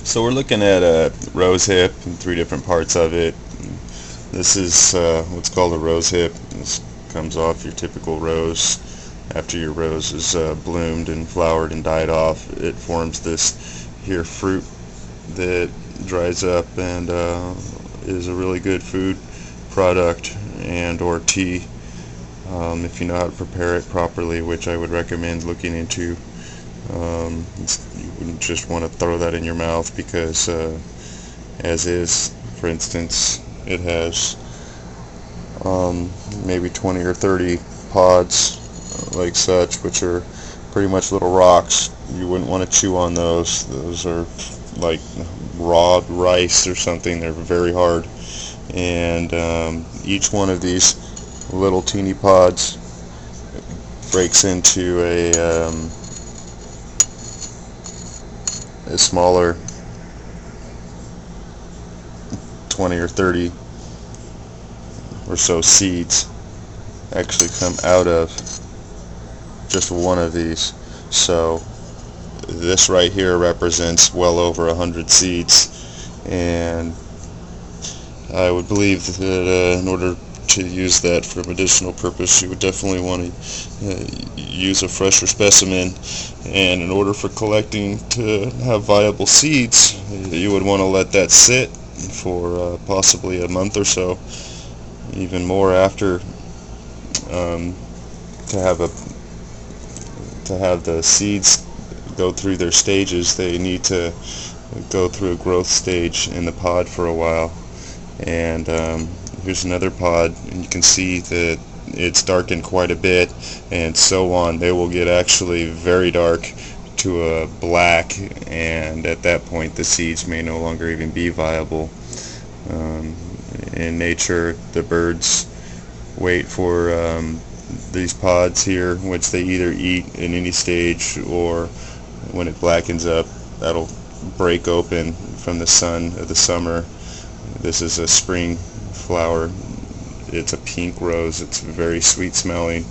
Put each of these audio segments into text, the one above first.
So we're looking at a rose hip and three different parts of it. This is what's called a rose hip. This comes off your typical rose. After your rose is bloomed and flowered and died off, it forms this here fruit that dries up and is a really good food product and or tea if you know how to prepare it properly, which I would recommend looking into. You wouldn't just want to throw that in your mouth because as is, for instance, it has maybe 20 or 30 pods like such, which are pretty much little rocks. You wouldn't want to chew on those. Those are like raw rice or something. They're very hard, and each one of these little teeny pods breaks into a smaller 20 or 30 or so seeds actually come out of just one of these. So this right here represents well over 100 seeds, and I would believe that in order to use that for medicinal purpose, you would definitely want to use a fresher specimen. And in order for collecting to have viable seeds, you would want to let that sit for possibly a month or so, even more after, to have the seeds go through their stages. They need to go through a growth stage in the pod for a while. And here's another pod, and you can see that it's darkened quite a bit, and so on. They will get actually very dark to a black, and at that point the seeds may no longer even be viable. In nature, the birds wait for these pods here, which they either eat in any stage, or when it blackens up, that'll break open from the sun of the summer. This is a spring flower. It's a pink rose. It's very sweet smelling,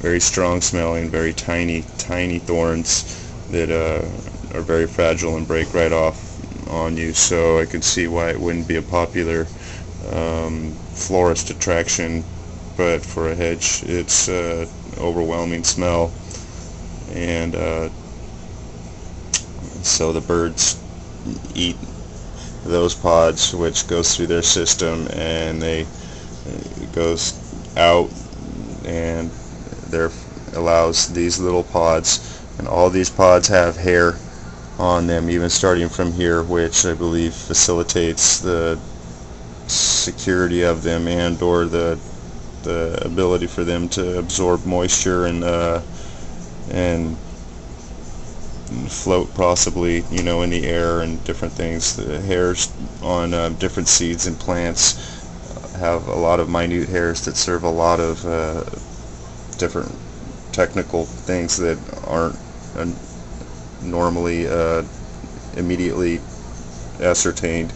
very strong smelling, very tiny thorns that are very fragile and break right off on you. So I can see why it wouldn't be a popular florist attraction, but for a hedge it's overwhelming smell. And so the birds eat those pods, which goes through their system, and it goes out and there allows these little pods, and all these pods have hair on them, even starting from here, which I believe facilitates the security of them and or the ability for them to absorb moisture and float possibly, in the air and different things. The hairs on different seeds and plants have a lot of minute hairs that serve a lot of different technical things that aren't normally immediately ascertained.